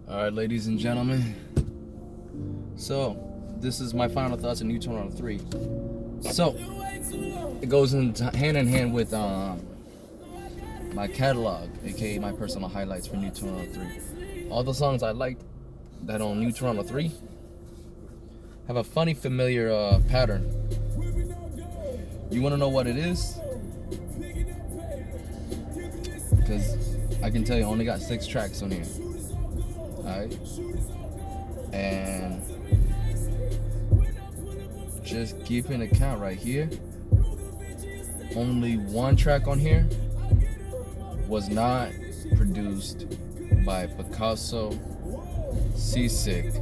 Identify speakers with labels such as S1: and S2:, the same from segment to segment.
S1: Alright, ladies and gentlemen. So, this is my final thoughts on New Toronto 3. So, it goes hand in hand with my catalog, aka my personal highlights for New Toronto 3. All the songs I liked that on New Toronto 3 have a funny, familiar pattern. You want to know what it is? Because I can tell you, I only got 6 tracks on here. Alright? And just keeping a count right here, only 1 track on here was not produced by Picasso, Seasick,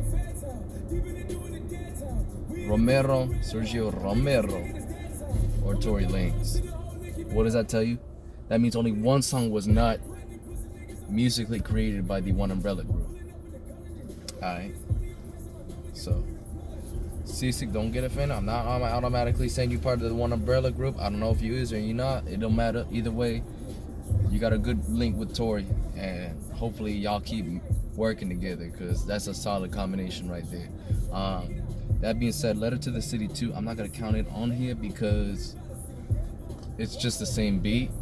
S1: Romero, Sergio Romero, or Tory Lanez. What does that tell you? That means only 1 song was not musically created by the One Umbrella Group. Alright? So, Seasick, don't get offended. I'm not automatically saying you part of the One Umbrella Group. I don't know if you is or you not. It don't matter. Either way, you got a good link with Tory, and hopefully y'all keep working together, because that's a solid combination right there. That being said, Letter to the City 2, I'm not going to count it on here because it's just the same beat,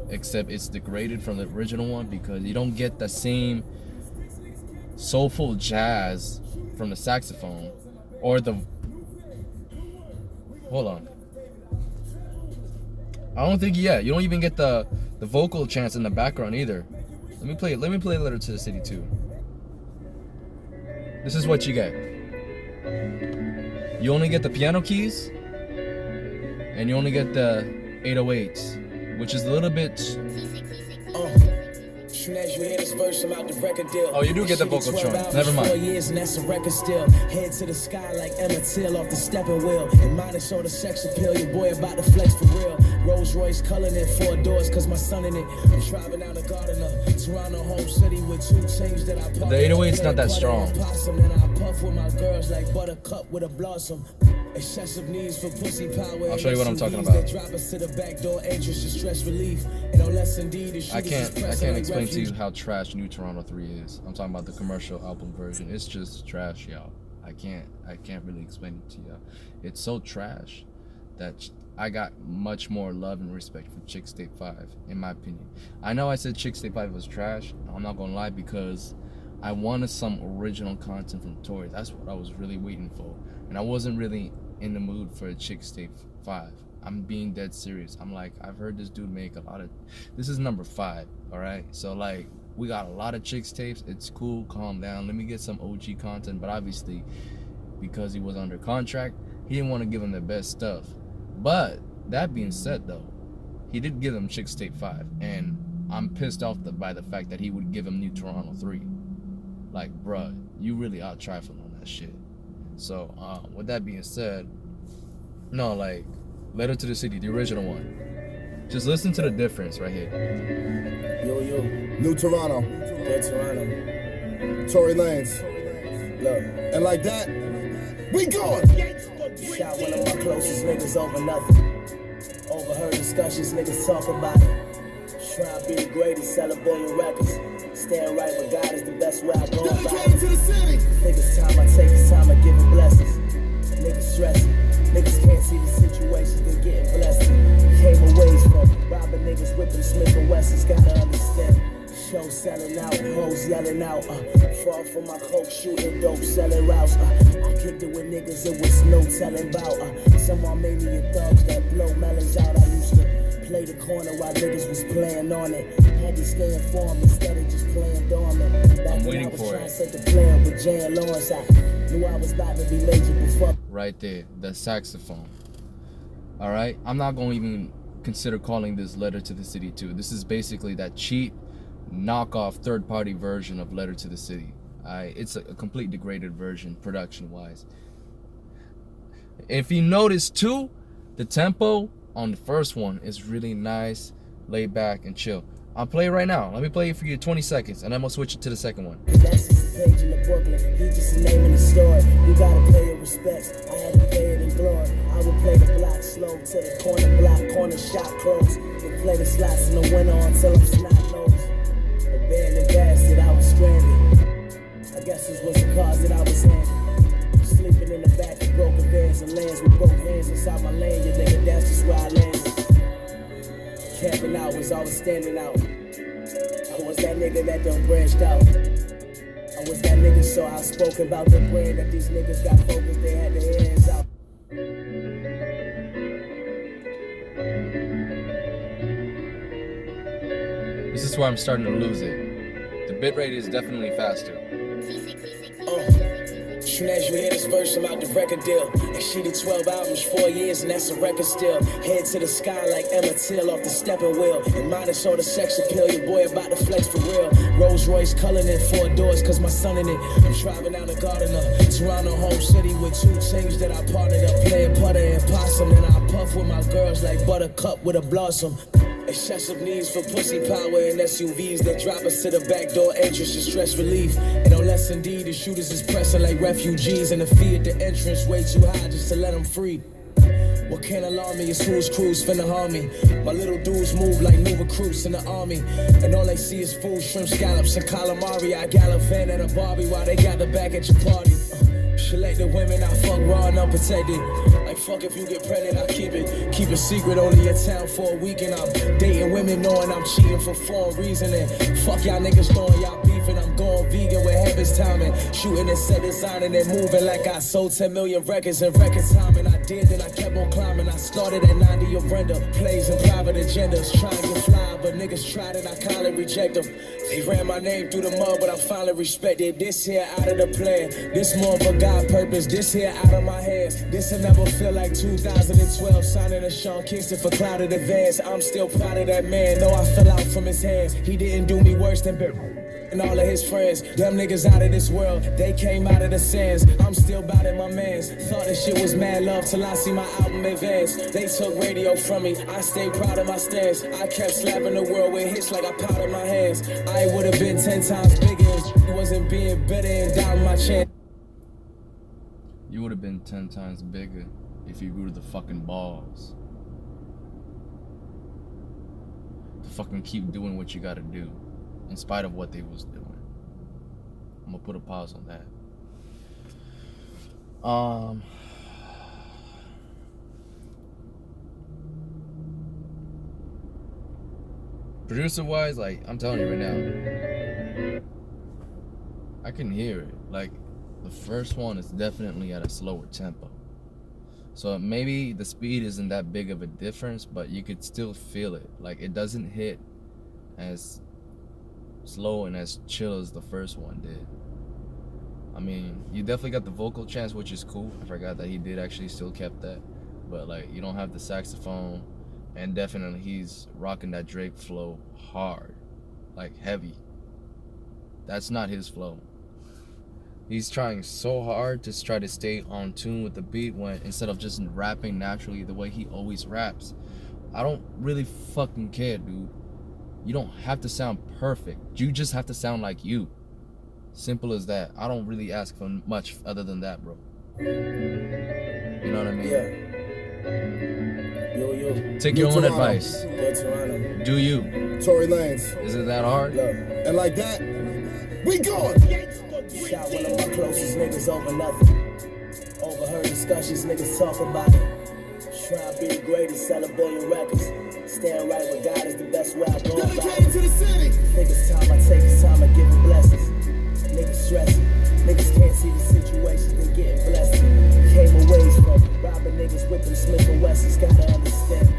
S1: except it's degraded from the original one, because you don't get the same soulful jazz from the saxophone or the... Hold on. I don't think, you don't even get the vocal chants in the background either. Let me play Letter to the City 2. This is what you get. You only get the piano keys, and you only get the 808s, which is a little bit... Oh, you do get the vocal chant. Never mind.
S2: 4 years and that's a record still. Head to the sky like Emmett Till off the stepping wheel. And mine is show the sex appeal. Your boy about to flex for real. Rolls Royce coloring it 4 doors cause my son in it. I'm driving down the Gardiner, Toronto home city with 2 chains that I pop.
S1: The 808's not that strong.
S2: And I puff with my girls like buttercup with a blossom. Excessive needs for pussy power.
S1: I'll show you what I'm talking about.
S2: Drop us to the back door entrance to stress relief. And unless indeed
S1: I can't explain to you how trash New Toronto 3 is. I'm talking about the commercial album version. It's just trash, y'all. I can't really explain it to y'all. It's so trash that I got much more love and respect for Chick State 5, in my opinion. I know I said Chick State 5 was trash. I'm not gonna lie, because I wanted some original content from Tory. That's what I was really waiting for. And I wasn't really in the mood for a Chick State 5. I'm being dead serious. I'm like, I've heard this dude make a lot of... This is number 5, alright? So, like, we got a lot of Chicks tapes. It's cool, calm down. Let me get some OG content. But obviously, because he was under contract, he didn't want to give him the best stuff. But, that being said, though, he did give him Chicks Tape 5. And I'm pissed off by the fact that he would give him New Toronto 3. Like, bruh, you really out trifling on that shit. So, with that being said, no, like, Letter to the City, the original one. Just listen to the difference right here.
S3: Yo, New Toronto.
S2: Dead Toronto.
S3: Tory Lanez.
S2: Look.
S3: And like that, we going.
S2: Shot one of my closest niggas over nothing. Overheard discussions, niggas talk about it. Try to be the greatest, sell a billion records. Stand right with God is the best way I go about it.
S3: To the city.
S2: Think it's time I take this time, I give him blessings. Niggas stressing. Niggas can't see the situations, they getting blessed. Came away from robbing niggas with them Smith & Wessons, gotta understand. Show selling out, hoes yelling out. Far from my coke shooting dope, selling routes. I kicked it with niggas, it was no telling about. Someone made me a thugs that blow melons out. I used to play the corner while niggas was playing on it. Had to stay informed instead of just playing dormant.
S1: I'm waiting for it.
S2: Set the plan with Jay and Lawrence. I knew I was about to be major before.
S1: Right there, the saxophone. Alright, I'm not going to even consider calling this Letter to the City 2. This is basically that cheap, knockoff, third-party version of Letter to the City. It's a complete degraded version, production-wise. If you notice, too, the tempo on the first one is really nice, laid back, and chill. I'll play it right now. Let me play it for you 20 seconds, and then we'll switch it to the second one.
S2: That's just a page in the booklet. He just a name in the story. You gotta pay your respects. I had to pay it in glory. I would play the block slow to the corner block, corner shot close. Then play the slots in the winter until I'm snot nose. Abandoned bastard, I was stranded. I standing out. I was that nigga that done branched out. I was that nigga so outspoken about the brand that these niggas got focused, they had their hands out.
S1: This is where I'm starting to lose it. The bit rate is definitely faster.
S2: Soon as you hear this verse, I'm out the record deal. And she did 12 albums, 4 years, and that's a record still. Head to the sky like Emma Till off the stepping wheel. And minus all the sex appeal, your boy about to flex for real. Rolls Royce culling in 4 doors, cause my son in it. I'm driving out a gardener, Toronto home city with 2 things that I partnered up. Playing putter and possum, and I puff with my girls like buttercup with a blossom. Excessive needs for pussy power and SUVs that drop us to the back door entrance to stress relief. And unless indeed the shooters is pressing like refugees, and the fee at the entrance way too high just to let them free. What can't alarm me is whose crews finna harm me. My little dudes move like new recruits in the army, and all they see is food, shrimp, scallops, and calamari. I gallivant at a Barbie while they gather back at your party. Select the women I fuck raw and unprotected. Like fuck if you get pregnant, I keep it secret. Only in town for a weekend. I'm dating women knowing I'm cheating for foreign reason. And fuck y'all niggas knowing y'all beefing. I'm going vegan with heaven's timing. Shooting and set designing and moving like I sold 10 million records in record time. And I did, then I kept on climbing. I started at 90 of Brenda. Plays and private agendas. Trying to get fly, but niggas tried it, I kindly reject them. They ran my name through the mud, but I'm finally respected. This here out of the plan. This more of a God purpose. This here out of my hands. This'll never feel like 2012. Signing a Sean Kingston for clouded advance. I'm still proud of that man. No, I fell out from his hands. He didn't do me worse than and all of his friends. Them niggas out of this world. They came out of the sands. I'm still bout it, my mans. Thought this shit was mad love till I see my album advance. They took radio from me. I stayed proud of my stance. I kept slapping the world with hits like I powdered my hands. I would have been 10 times bigger if it wasn't being bitter and down my chance.
S1: You would have been 10 times bigger if you grew the fucking balls to fucking keep doing what you gotta do in spite of what they was doing. I'm gonna put a pause on that. Producer wise, like I'm telling you right now, I can hear it. Like the first one is definitely at a slower tempo. So maybe the speed isn't that big of a difference, but you could still feel it. Like it doesn't hit as slow and as chill as the first one did. I mean, you definitely got the vocal chants, which is cool. I forgot that he did actually still kept that. But like you don't have the saxophone, and definitely he's rocking that Drake flow hard, like heavy. That's not his flow. He's trying so hard to try to stay on tune with the beat when instead of just rapping naturally the way he always raps. I don't really fucking care, dude. You don't have to sound perfect. You just have to sound like you. Simple as that. I don't really ask for much other than that, bro. You know what I mean?
S2: Yeah. Yo.
S1: Take your own advice.
S2: Toronto.
S1: Do you?
S3: Tory Lanez.
S1: Is it that hard?
S2: Look.
S3: And like that, we going.
S2: Shot one of my closest niggas over nothing. Overheard discussions, niggas talk about it. Try to be the greatest, sell a billion records. Stand right with God is the best way I go about it.
S3: To the city.
S2: Think it's time I take it's time I give him blessings. Niggas stressing, niggas can't see the situation, they getting blessings. Came away from robbing niggas with them Smith & Wessons, gotta understand.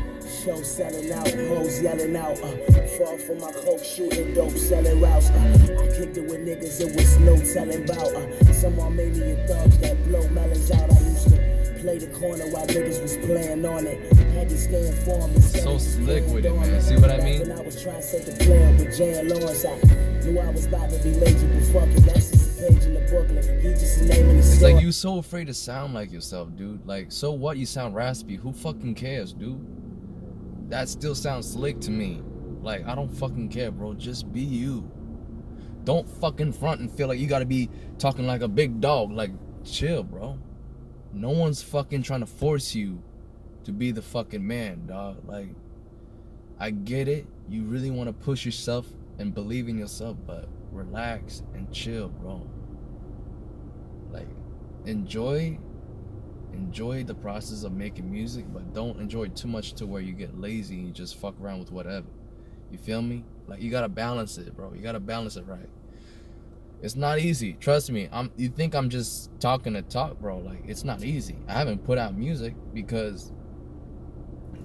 S2: Show selling out, hoes yelling out. Fall from my coke, shooting dope, selling routes. I kicked it with niggas, it was no telling about. Someone made me a thugs that blow melons out. I used to play the corner while niggas was playing on it. Had to stay informed.
S1: So slick with it, man. See what I mean?
S2: I was trying to set the plan with Jay and Lawrence. I knew I was about to be major, but fuck it, that's just a page in the booklet. He just a name in the
S1: It's
S2: story.
S1: like you so afraid to sound like yourself, dude. Like, so what? You sound raspy. Who fucking cares, dude? That still sounds slick to me. Like, I don't fucking care, bro. Just be you. Don't fucking front and feel like you gotta be talking like a big dog. Like, chill, bro. No one's fucking trying to force you to be the fucking man, dog. Like, I get it. You really want to push yourself and believe in yourself, but relax and chill, bro. Like, enjoy the process of making music, but don't enjoy it too much to where you get lazy and you just fuck around with whatever. You feel me? Like, you gotta balance it, bro. You gotta balance it right. It's not easy. Trust me. You think I'm just talking to talk, bro. Like, it's not easy. I haven't put out music because,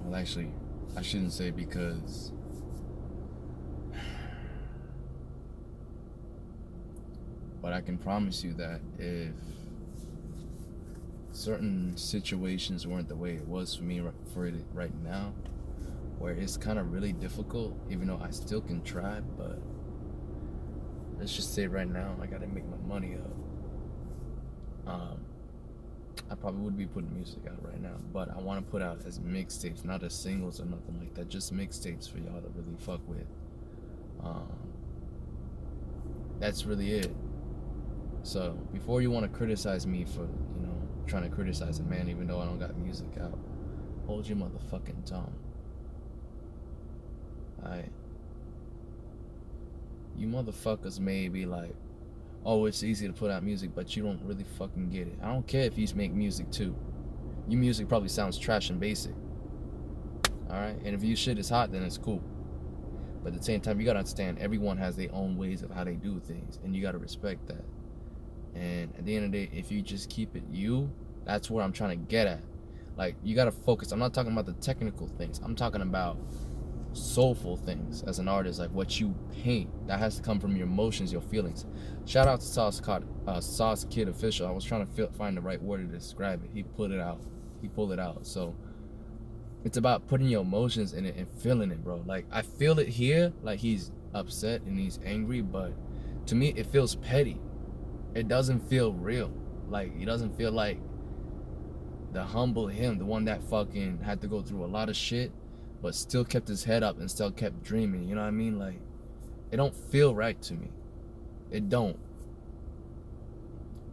S1: well, actually, I shouldn't say because. But I can promise you that if certain situations weren't the way it was for me right now, where it's kind of really difficult, even though I still can try, but let's just say right now I gotta make my money up. I probably would be putting music out right now, but I want to put out as mixtapes, not as singles or nothing like that, just mixtapes for y'all to really fuck with. That's really it. So before you want to criticize me for, trying to criticize a man even though I don't got music out, hold your motherfucking tongue. Alright? You motherfuckers may be like, oh, it's easy to put out music, but you don't really fucking get it. I don't care if you make music too. Your music probably sounds trash and basic. Alright? And if your shit is hot, then it's cool. But at the same time, you gotta understand, everyone has their own ways of how they do things, and you gotta respect that. And at the end of the day, if you just keep it you, that's what I'm trying to get at. Like, you gotta focus. I'm not talking about the technical things. I'm talking about soulful things as an artist, like what you paint. That has to come from your emotions, your feelings. Shout out to Sauce Kid Official. I was trying to find the right word to describe it. He pulled it out. So it's about putting your emotions in it and feeling it, bro. Like, I feel it here, like he's upset and he's angry, but to me it feels petty. It doesn't feel real. Like, it doesn't feel like the humble him, the one that fucking had to go through a lot of shit but still kept his head up and still kept dreaming. You know what I mean? Like, it don't feel right to me. It don't.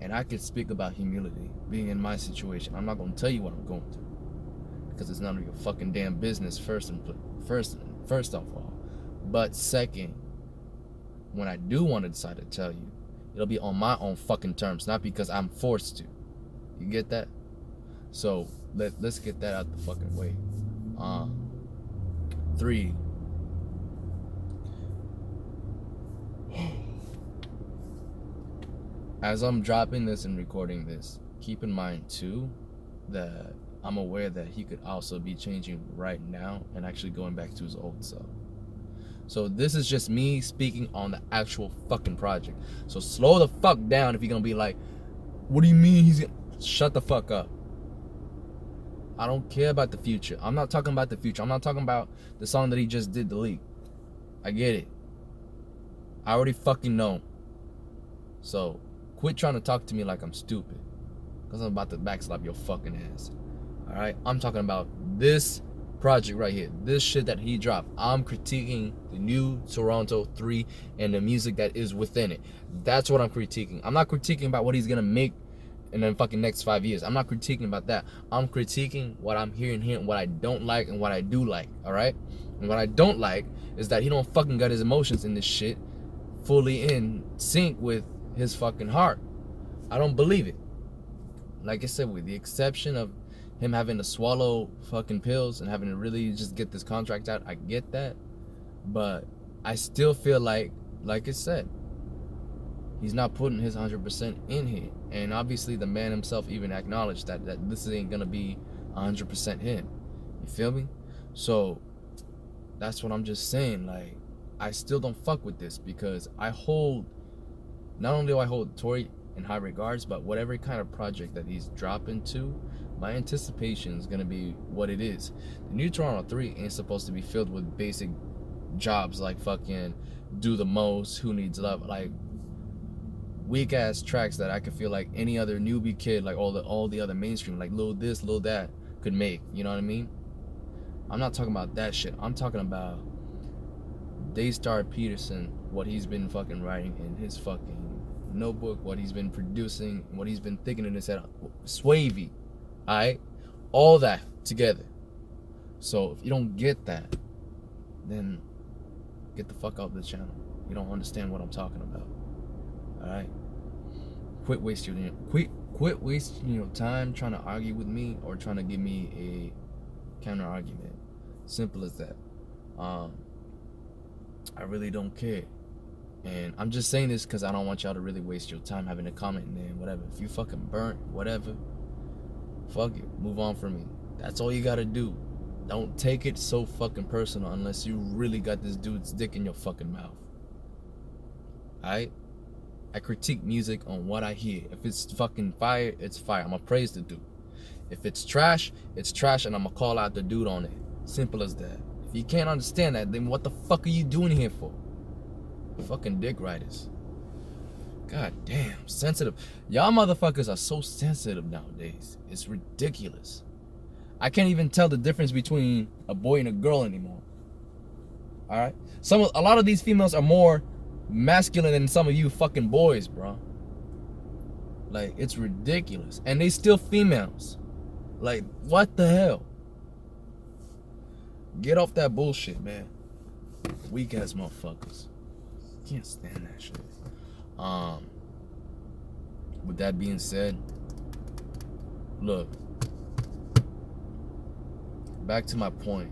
S1: And I could speak about humility, being in my situation. I'm not gonna tell you what I'm going through, because it's none of your fucking damn business, first off all. But second, when I do want to decide to tell you, it'll be on my own fucking terms, not because I'm forced to. You get that? So let's get that out the fucking way. 3. As I'm dropping this and recording this, keep in mind too that I'm aware that he could also be changing right now and actually going back to his old self. So this is just me speaking on the actual fucking project. So slow the fuck down if you're gonna be like, what do you mean he's gonna... Shut the fuck up. I don't care about the future. I'm not talking about the future. I'm not talking about the song that he just did, the leak. I get it. I already fucking know. So quit trying to talk to me like I'm stupid, because I'm about to backslap your fucking ass. Alright? I'm talking about this project right here. This shit that he dropped. I'm critiquing the new Toronto 3 and the music that is within it. That's what I'm critiquing. I'm not critiquing about what he's gonna make in the fucking next 5 years. I'm not critiquing about that. I'm critiquing what I'm hearing here and what I don't like and what I do like. Alright? And what I don't like is that he don't fucking got his emotions in this shit fully in sync with his fucking heart. I don't believe it. Like I said, with the exception of him having to swallow fucking pills and having to really just get this contract out, I get that. But I still feel like I said, he's not putting his 100% in here. And obviously the man himself even acknowledged that this ain't gonna be 100% him. You feel me? So that's what I'm just saying. Like, I still don't fuck with this, because not only do I hold Tory in high regards, but whatever kind of project that he's dropping to, my anticipation is gonna be what it is. The new Toronto 3 ain't supposed to be filled with basic jobs like fucking Do the Most, Who Needs Love, like weak ass tracks that I could feel like any other newbie kid, like all the other mainstream, like Lil This, Lil That, could make. You know what I mean? I'm not talking about that shit. I'm talking about Daystar Peterson, what he's been fucking writing in his fucking notebook, what he's been producing, what he's been thinking in his head. Swavy, alright? All that together. So if you don't get that, then get the fuck out of the channel. You don't understand what I'm talking about. Alright? Quit wasting your time trying to argue with me or trying to give me a counter argument. Simple as that. I really don't care. And I'm just saying this because I don't want y'all to really waste your time having a comment and then whatever. If you fucking burnt, whatever, fuck it. Move on from me. That's all you gotta do. Don't take it so fucking personal unless you really got this dude's dick in your fucking mouth. Alright? I critique music on what I hear. If it's fucking fire, it's fire. I'm gonna praise the dude. If it's trash, it's trash, and I'm gonna call out the dude on it. Simple as that. If you can't understand that, then what the fuck are you doing here for? Fucking dick riders. God damn, sensitive. Y'all motherfuckers are so sensitive nowadays. It's ridiculous. I can't even tell the difference between a boy and a girl anymore. Alright? A lot of these females are more masculine than some of you fucking boys, bro. Like, it's ridiculous. And they still females. Like, what the hell? Get off that bullshit, man. Weak ass motherfuckers. Can't stand that shit. With that being said, look, back to my point.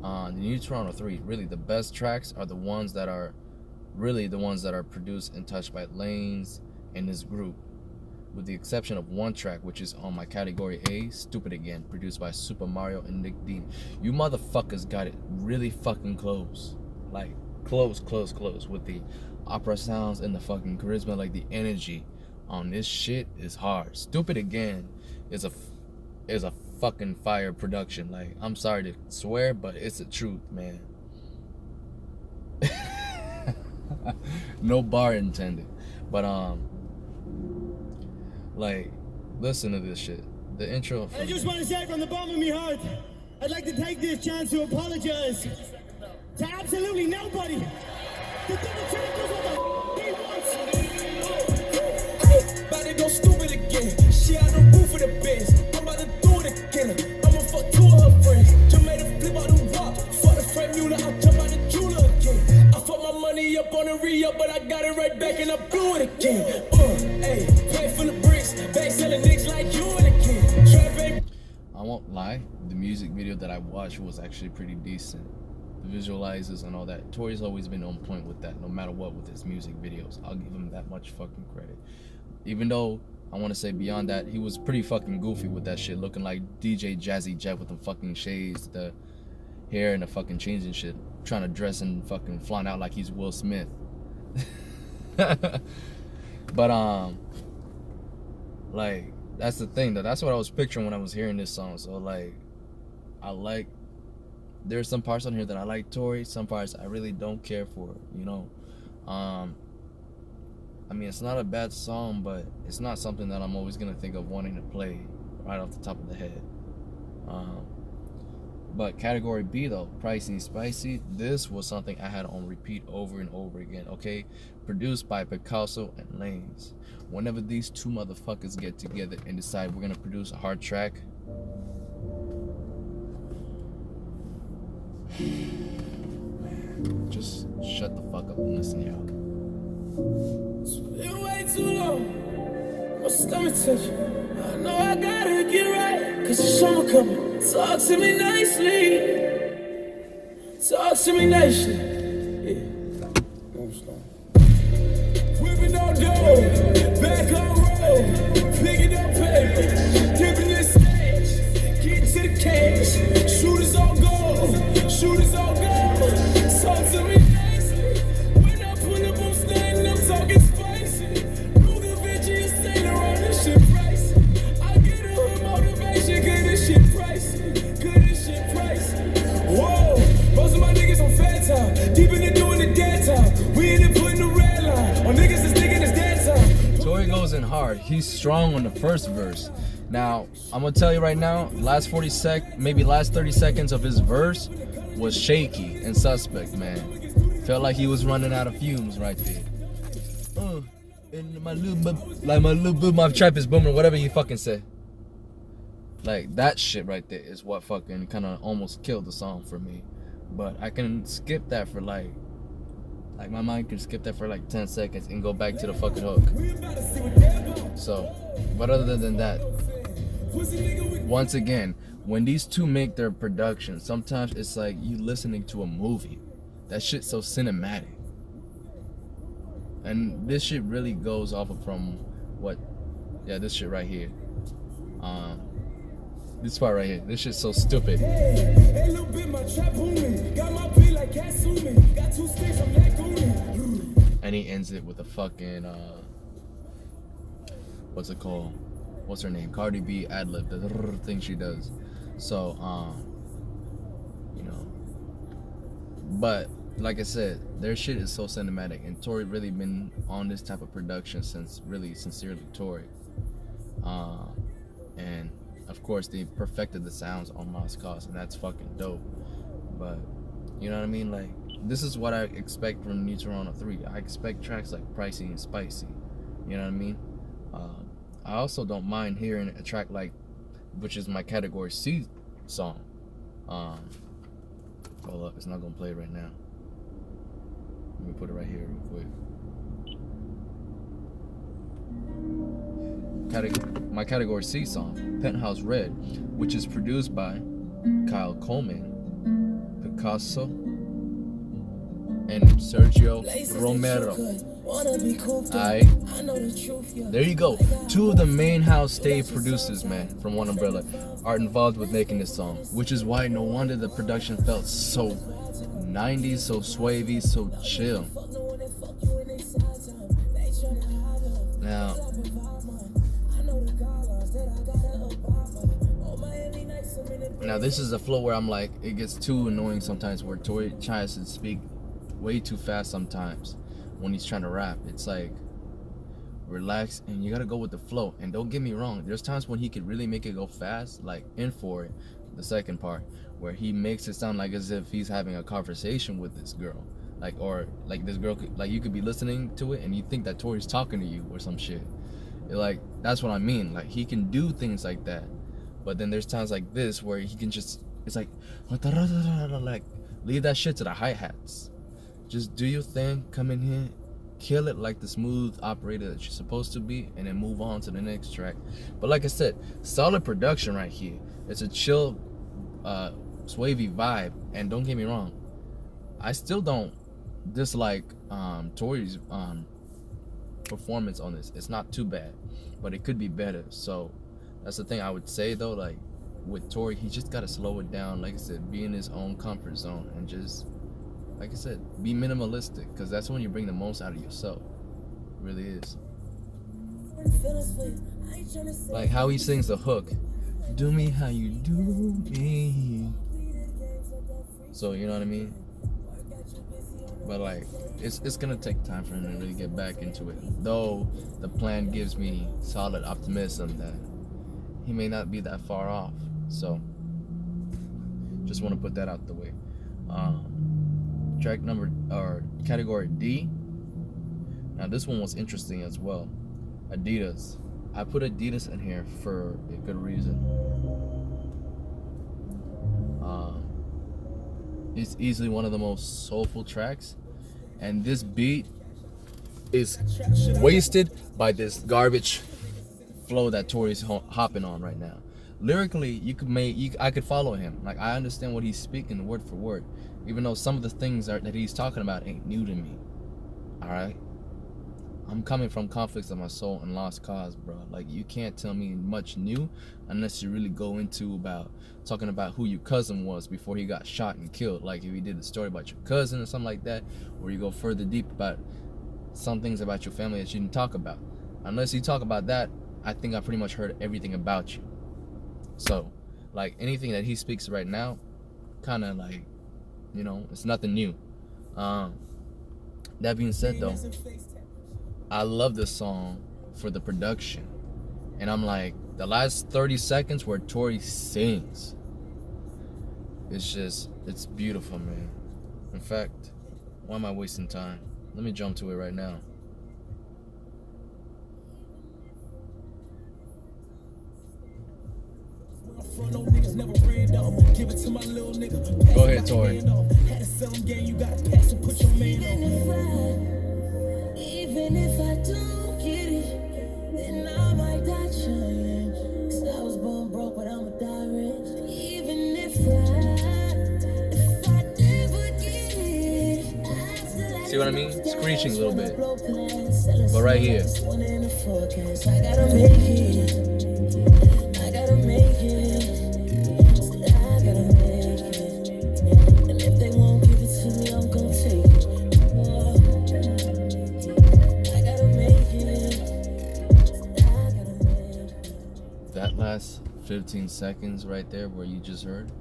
S1: The new Toronto 3, really the best tracks are the ones that are produced and touched by Lanes and this group, with the exception of one track which is on my category A, Stupid Again, produced by Super Mario and Nick Dean. You motherfuckers got it really fucking close. Like, close with the opera sounds and the fucking charisma. Like, the energy on this shit is hard. Stupid Again is a fucking fire production. Like, I'm sorry to swear, but it's the truth, man. No bar intended. But like, listen to this shit. The intro.
S4: I just want to say from the bottom of my heart, I'd like to take this chance to apologize to absolutely nobody. The double check does what the he wants. Hey, about to go stupid again. She out the roof of the biz. I'm about to do it again. I'ma fuck two of her friends. Just made a flip out the rock. Fuck the frame Mueller, I jump out the jeweler again. I fuck my money up on a re-up, but I got it right back and I blew it again. Hey, play full of bricks. Back selling niggas like you and again. Trap.
S1: I won't lie, the music video that I watched was actually pretty decent. The visualizers and all that. Tory's always been on point with that, no matter what, with his music videos. I'll give him that much fucking credit. Even though, I want to say beyond that, he was pretty fucking goofy with that shit, looking like DJ Jazzy Jet with the fucking shades, the hair and the fucking chains and shit, trying to dress and fucking flaunt out like he's Will Smith. But like, that's the thing, though. That's what I was picturing when I was hearing this song. So like, there's some parts on here that I like Tory, some parts I really don't care for, you know. I mean, it's not a bad song, but it's not something that I'm always gonna think of wanting to play right off the top of the head. But category B though, Pricey Spicy, this was something I had on repeat over and over again, okay? Produced by Picasso and Lanes. Whenever these two motherfuckers get together and decide we're gonna produce a hard track, man, just shut the fuck up and listen, y'all.
S4: It's been way too long. My stomach touching. I know I gotta get right. Cause the summer coming. Talk to me nicely. Talk to me nicely. Yeah. Whipping on dough. Back on road. Picking up paper. Dipping this stage. Getting to the cash. Shooters on goal. Shooters on goal. Talk to me nicely. When I pull up, I'm standing up talking spicy. Ruger Vinci is staying around this shit pricey. I get a hood motivation, cause this shit pricey. Cause this shit pricey. Whoa, most of my niggas on fat time. Deep in the doing the dead time. We in it putting the red line. On niggas is thinking it's dead time.
S1: Tory goes in hard. He's strong on the first verse. Now, I'm gonna tell you right now, last 30 seconds of his verse was shaky and suspect, man. Felt like he was running out of fumes right there. And my little trap is booming, whatever you fucking say. Like, that shit right there is what fucking kind of almost killed the song for me. But I can skip that for like my mind can skip that for like 10 seconds and go back to the fucking hook. So, but other than that, once again, when these two make their production, sometimes it's like you listening to a movie. that shit's so cinematic. And this shit really goes off of from what, yeah, this shit right here. This part right here. This shit's so stupid.
S4: Hey, little bit my trap booming. Got my beat like Katsumi. Got 2 sticks, I'm like Goonie.
S1: And he ends it with a fucking what's it called? What's her name? Cardi B ad-lib, the thing she does. So you know, but like I said, their shit is so cinematic, and Tory really been on this type of production since really Sincerely Tory. And of course they perfected the sounds on Lost Cause, and that's fucking dope. But you know what I mean? Like, this is what I expect from New Toronto 3. I expect tracks like Pricey and Spicy. You know what I mean? I also don't mind hearing a track like, which is my category C song. Hold up, it's not gonna play right now. Let me put it right here real quick. My category C song, Penthouse Red, which is produced by Kyle Coleman, Picasso, and Sergio Romero. There you go. 2 of the main house stay producers, man, from One Umbrella, are involved with making this song, which is why no wonder the production felt so 90s, so swavy, so chill. Now, this is a flow where I'm like, it gets too annoying sometimes, where Tory tries to speak way too fast sometimes when he's trying to rap. It's like, relax, and you gotta go with the flow. And don't get me wrong, there's times when he could really make it go fast, like In For It, the second part, where he makes it sound like as if he's having a conversation with this girl, like, or like this girl could, like, you could be listening to it and you think that Tory's talking to you or some shit. Like, that's what I mean. Like, he can do things like that, but then there's times like this where he can just, it's like, like, leave that shit to the hi-hats. Just do your thing, come in here, kill it like the smooth operator that you're supposed to be, and then move on to the next track. But like I said, solid production right here. It's a chill, swavy vibe. And don't get me wrong, I still don't dislike Tory's performance on this. It's not too bad, but it could be better. So that's the thing I would say though, like with Tory, he just gotta slow it down. Like I said, be in his own comfort zone and just, like I said, be minimalistic, because that's when you bring the most out of yourself. It really is. Like how he sings the hook, do me how you do me. So you know what I mean? But like, it's gonna take time for him to really get back into it. Though the plan gives me solid optimism that he may not be that far off. So just want to put that out the way. Track number, or category D. Now this one was interesting as well. Adidas. I put Adidas in here for a good reason. It's easily one of the most soulful tracks, and this beat is wasted by this garbage flow that Tory's hopping on right now. Lyrically, I could follow him. Like, I understand what he's speaking word for word, even though some of the things that he's talking about ain't new to me. Alright? I'm coming from Conflicts of My Soul and Lost Cause, bro. Like, you can't tell me much new unless you really go into talking about who your cousin was before he got shot and killed. Like, if you did a story about your cousin or something like that, or you go further deep about some things about your family that you didn't talk about. Unless you talk about that, I think I pretty much heard everything about you. So, like, anything that he speaks right now, kind of like, you know, it's nothing new. That being said, though, I love this song for the production. And I'm like, the last 30 seconds where Tory sings, it's beautiful, man. In fact, why am I wasting time? Let me jump to it right now. Go ahead, Tory.
S2: Even if I don't get it, then I might die trying. 'Cause I was born broke, but I'ma die rich. Even if I never get it,
S1: what I mean? Screeching a little bit. But right here. That last 15 seconds right there where you just heard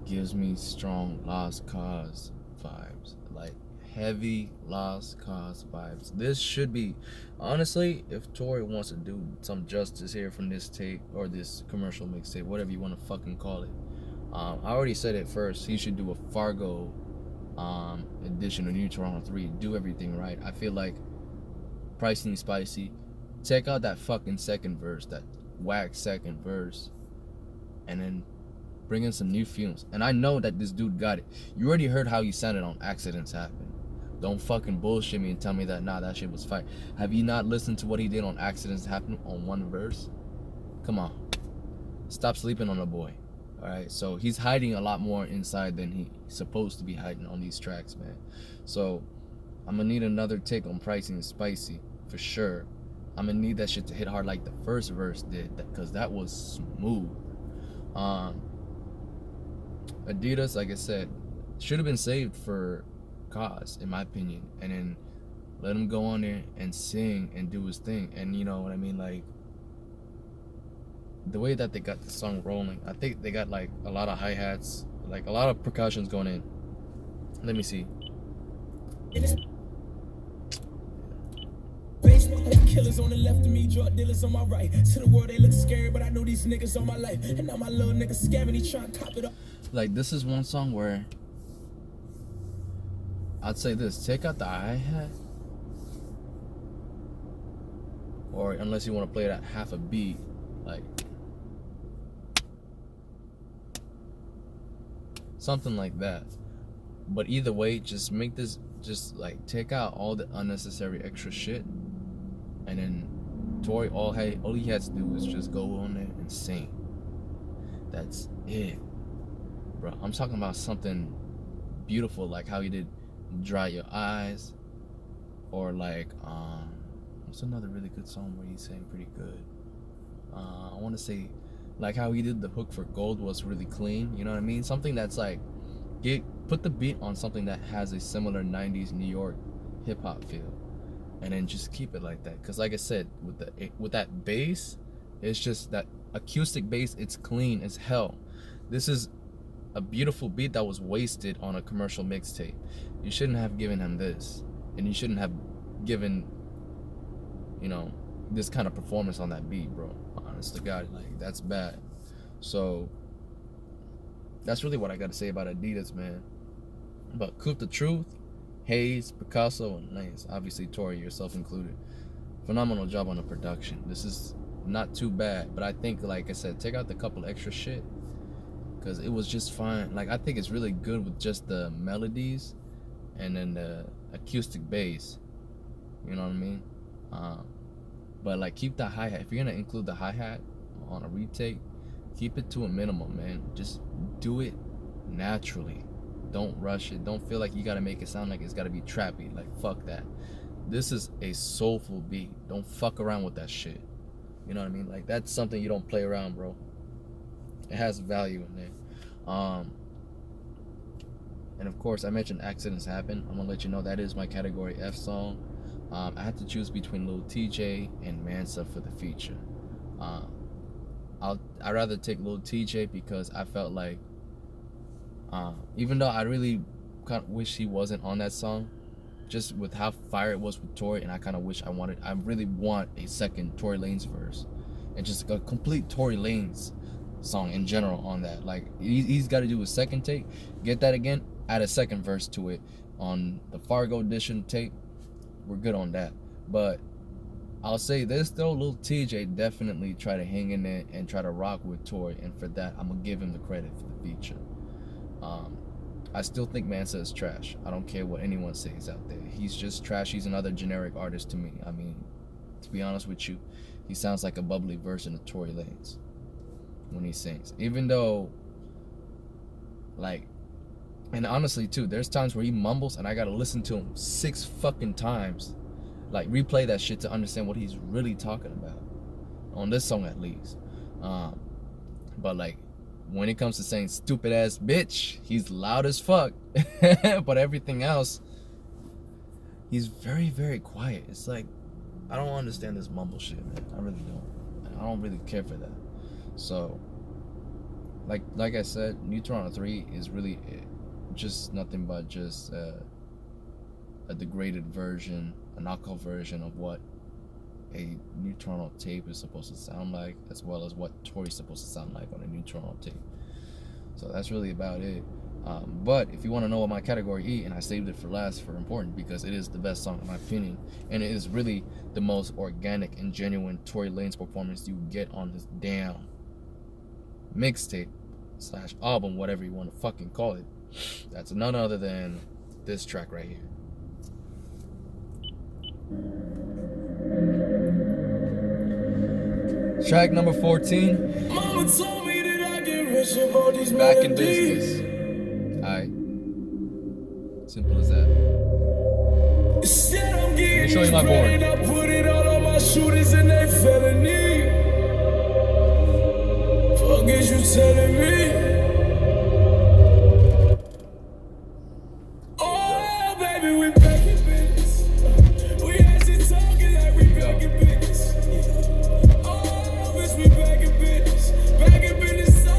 S1: gives me strong Lost Cause vibes. Like heavy Lost Cause vibes. This should be, honestly, if Tory wants to do some justice here from this tape or this commercial mixtape, whatever you want to fucking call it. I already said it first. He should do a Fargo edition of New Toronto 3. Do everything right. I feel like Pricing Spicy. Check out that fucking second verse, that whack second verse, and then bring in some new fumes. And I know that this dude got it. You already heard how he sounded on Accidents Happen. Don't fucking bullshit me and tell me that nah, that shit was fire. Have you not listened to what he did on Accidents Happen on one verse? Come on, stop sleeping on the boy. Alright, so he's hiding a lot more inside than he's supposed to be hiding on these tracks, man. So I'm gonna need another take on Pricing Spicy for sure. I'm gonna need that shit to hit hard like the first verse did, because that was smooth. Adidas, like I said, should have been saved for Cause, in my opinion, and then let him go on there and sing and do his thing. And you know what I mean, like the way that they got the song rolling, I think they got like a lot of hi-hats, like a lot of percussions going in. Let me see.
S4: Killers on the left of me, drug dealers on my right. To the world they look scary, but I know these niggas on my life. And now my little nigga scamming, he trying to cop it up.
S1: Like this is one song where I'd say this: take out the hi-hat, or unless you want to play it at half a beat, like something like that. But either way, just make this, just like take out all the unnecessary extra shit, and then Tory, all he has to do is just go on there and sing. That's it, bro. I'm talking about something beautiful, like how he did Dry Your Eyes, or like what's another really good song where he sang pretty good? I want to say like how he did the hook for Gold was really clean. You know what I mean? Something that's like put the beat on something that has a similar 90s New York hip hop feel, and then just keep it like that. Because like I said, with that bass, it's just that acoustic bass. It's clean as hell. This is a beautiful beat that was wasted on a commercial mixtape. You shouldn't have given him this, and you shouldn't have given, you know, this kind of performance on that beat, bro. Honest to God, like that's bad. So that's really what I got to say about Adidas, man. But Coop the Truth, Hayes, Picasso, and Lance, obviously Tory, yourself included, phenomenal job on the production. This is not too bad, but I think, like I said, take out the couple extra shit, because it was just fine. Like I think it's really good with just the melodies and then the acoustic bass. You know what I mean? But like keep the hi-hat. If you're gonna include the hi-hat on a retake, keep it to a minimum, man. Just do it naturally. Don't rush it. Don't feel like you gotta make it sound like it's gotta be trappy. Like fuck that. This is a soulful beat. Don't fuck around with that shit. You know what I mean? Like that's something you don't play around, bro. It has value in there. And of course, I mentioned Accidents Happen. I'm gonna let you know that is my category F song. I had to choose between Lil TJ and Mansa for the feature. I'd rather take Lil TJ because I felt like, even though I really kind of wish he wasn't on that song, just with how fire it was with Tory, and I kind of wish I really want a second Tory Lanez verse, and just a complete Tory Lanez song in general on that. Like he's got to do a second take, get that again, add a second verse to it on the Fargo edition tape. We're good on that. But I'll say this though, Lil TJ definitely try to hang in there and try to rock with Tory, and for that I'm gonna give him the credit for the feature. I still think Mansa is trash. I don't care what anyone says out there. He's just trash. He's another generic artist to me. I mean, to be honest with you, he sounds like a bubbly version of Tory Lanez when he sings. Even though, like, And honestly too, there's times where he mumbles and I gotta listen to him 6 fucking times, like replay that shit to understand what he's really talking about, on this song at least. But like when it comes to saying stupid ass bitch, he's loud as fuck. But everything else, he's very, very quiet. It's like, I don't understand this mumble shit, man. I really don't. I don't really care for that. So like I said, New Toronto 3 is really just nothing but just a degraded version, a knockoff version of what a New Toronto tape is supposed to sound like, as well as what Tory's supposed to sound like on a New Toronto tape. So that's really about it. But if you want to know what my category E, and I saved it for last for important because it is the best song in my opinion, and it is really the most organic and genuine Tory Lanez performance you get on this damn mixtape / album, whatever you want to fucking call it. That's none other than this track right here. Track number 14.
S4: Mama told me that I get rich of all these
S1: Back in
S4: melodies.
S1: business. Alright. Simple as that.
S4: Instead I'm getting
S1: Let me show you my
S4: this bread
S1: board.
S4: and I put it all on my shooters and they felony. Fuck is you telling me? Oh baby, we back in business. We actually talking like we back in business. Oh bitch, we back in business. Back in business, oh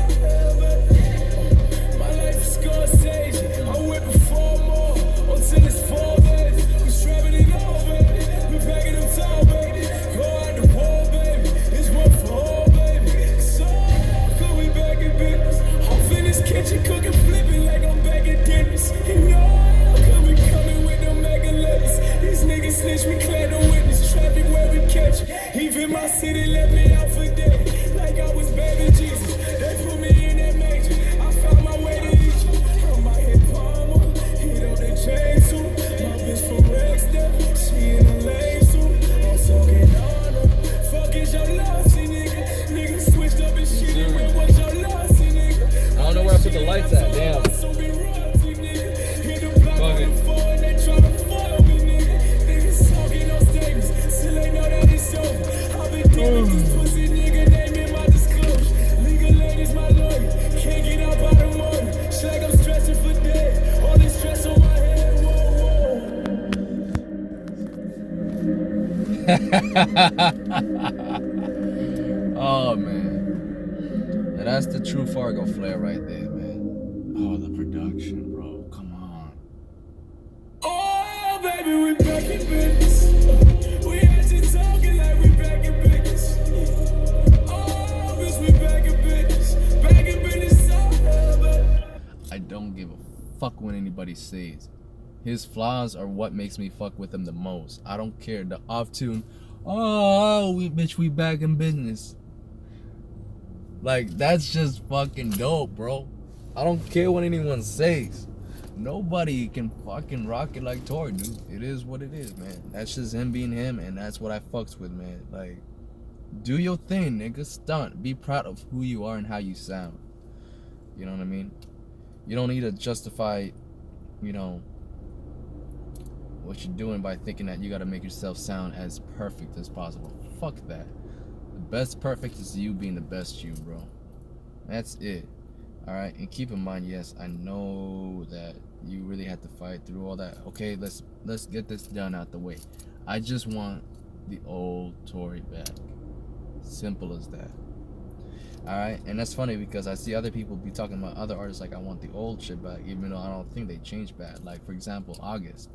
S4: baby. My life is Scorsese. I'm whipping 4 more until it's 4 days. We strapping it on, baby. We packing them tall, baby. Go out the wall, baby. It's one for all, baby. So could we back in business? Off in this kitchen cooking, flipping like I'm back in Dennis. You know, could we coming with them mega letters? These niggas snitch, we clear the witness. Traffic where we catch. Even my city let me out for dead. Like I was baby Jesus. They put me in that major. I found my way to Egypt. On my hip palmer, hit on the chain suit. My bitch from Rexdale, she in a lane suit. I'm talking on her. Fuck is your lossy nigga? Nigga switched up and shit. What's your lossy nigga?
S1: I don't know where I put the lights at, damn.
S4: So be royalty, nigga. Hit the block
S1: Fuck
S4: on
S1: it.
S4: the phone and they tryna foil me, nigga. Niggas talking no statements, still they know that it's over. I've been dealing with this pussy nigga, name in my disclosure. Legal ladies, my lawyer, can't get out by the morning. Shit like I'm stressing for dead, all this stress on my head, whoa,
S1: Oh man. Now that's the true Fargo flair right there, man. Oh, the production, bro. Come on.
S4: Oh, baby, we back in business. We actually talking like we back in business. Oh, bitch, we back in business. Back in business, oh, baby.
S1: I don't give a fuck what anybody says. His flaws are what makes me fuck with him the most. I don't care. The off tune, oh, we back in business. Like, that's just fucking dope, bro. I don't care what anyone says. Nobody can fucking rock it like Tory, dude. It is what it is, man. That's just him being him, and that's what I fucks with, man. Like, do your thing, nigga. Stunt. Be proud of who you are and how you sound. You know what I mean? You don't need to justify, you know, what you're doing by thinking that you gotta make yourself sound as perfect as possible. Fuck that. The best perfect is you being the best you, bro. That's it. Alright, and keep in mind, yes, I know that you really had to fight through all that. Okay, let's get this done out the way. I just want the old Tory back. Simple as that. Alright, and that's funny because I see other people be talking about other artists like I want the old shit back, even though I don't think they changed bad. Like, for example, August.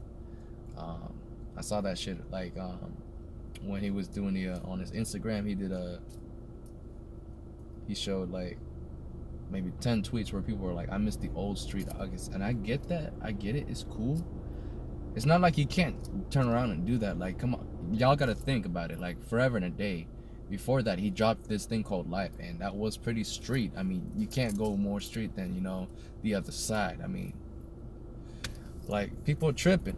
S1: I saw that shit like when he was doing the on his Instagram, he showed like maybe 10 tweets where people were like, I miss the old street August. And I get that. I get it. It's cool. It's not like you can't turn around and do that. Like, come on. Y'all gotta think about it. Like, Forever and a Day. Before that, he dropped this thing called Life. And that was pretty street. I mean, you can't go more street than, you know, the other side. I mean, like, people are tripping.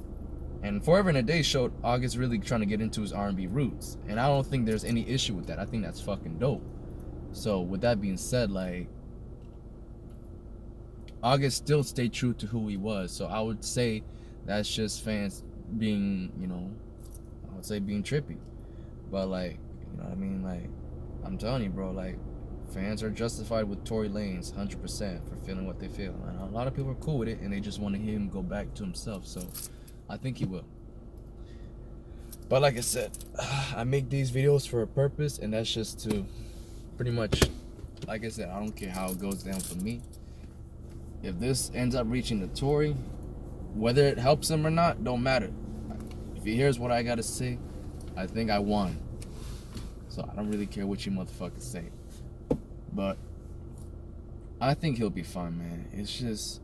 S1: And Forever and a Day showed August really trying to get into his R&B roots. And I don't think there's any issue with that. I think that's fucking dope. So, with that being said, like, August still stayed true to who he was. So I would say that's just fans being, you know, I would say being trippy. But like, you know what I mean? Like, I'm telling you, bro, like, fans are justified with Tory Lanez 100% for feeling what they feel. And a lot of people are cool with it, and they just want to hear him go back to himself. So I think he will. But like I said, I make these videos for a purpose, and that's just to pretty much, like I said, I don't care how it goes down for me. If this ends up reaching the Tory, whether it helps him or not, don't matter. If he hears what I gotta say, I think I won. So I don't really care what you motherfuckers say. But I think he'll be fine, man. It's just,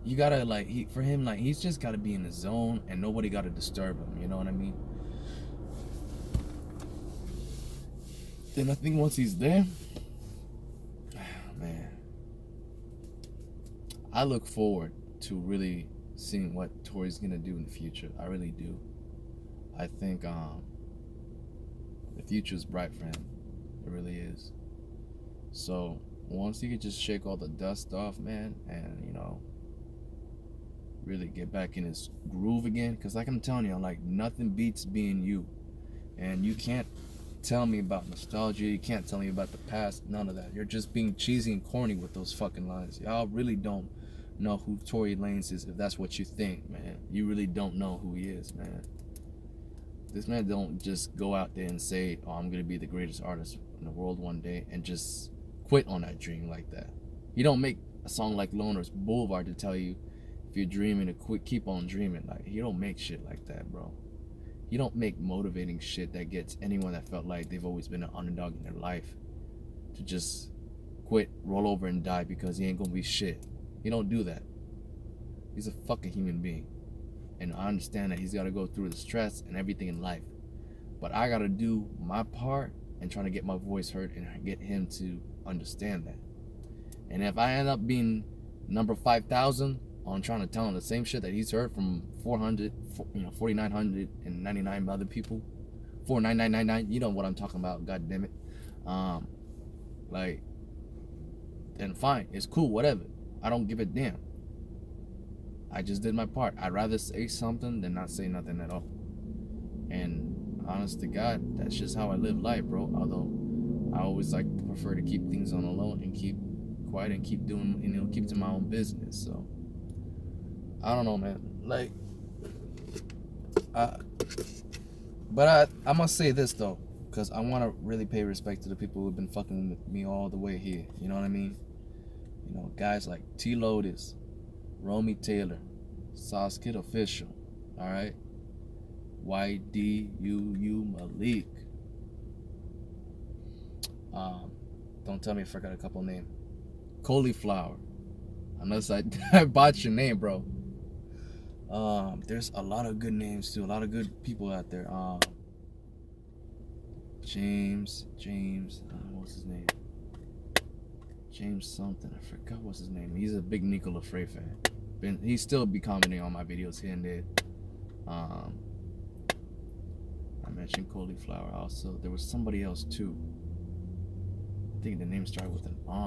S1: you gotta, like, for him, like, he's just gotta be in the zone, and nobody gotta disturb him, you know what I mean? Then I think once he's there, man, I look forward to really seeing what Tory's gonna do in the future. I really do. I think the future's bright for him. It really is. So once he could just shake all the dust off, man, and, you know, really get back in his groove again, because like I'm telling you, like, nothing beats being you. And you can't tell me about nostalgia, you can't tell me about the past, none of that. You're just being cheesy and corny with those fucking lines. Y'all really don't know who Tory Lanez is if that's what you think, man. You really don't know who he is, man. This man don't just go out there and say, oh, I'm gonna be the greatest artist in the world one day, and just quit on that dream like that. You don't make a song like Loner's Boulevard to tell you if you're dreaming to quit, keep on dreaming. Like, you don't make shit like that, bro. You don't make motivating shit that gets anyone that felt like they've always been an underdog in their life to just quit, roll over, and die because he ain't gonna be shit. You don't do that. He's a fucking human being. And I understand that he's gotta go through the stress and everything in life. But I gotta do my part and trying to get my voice heard and get him to understand that. And if I end up being number 5,000 on trying to tell him the same shit that he's heard from 4,999 other people, 4,999, you know what I'm talking about, god damn it. Like, then fine, it's cool, whatever. I don't give a damn. I just did my part. I'd rather say something than not say nothing at all. And honest to God, that's just how I live life, bro. Although I always like to prefer to keep things on the low and keep quiet and keep doing, you know, keep to my own business. So I don't know, man. Like, but I must say this though, because I want to really pay respect to the people who've been fucking with me all the way here. You know what I mean? You know, guys like Lotus, Romy Taylor, Sauce Kid Official, all right, YDUU Malik. Don't tell me I forgot a couple names. Kholiflower, unless I botched your name, bro. There's a lot of good names too, a lot of good people out there. James, what's his name? James something, I forgot what's his name. He's a big Nico Lafray fan. He still be commenting on my videos here and there. I mentioned Kholiflower also. There was somebody else too. I think the name started with an R.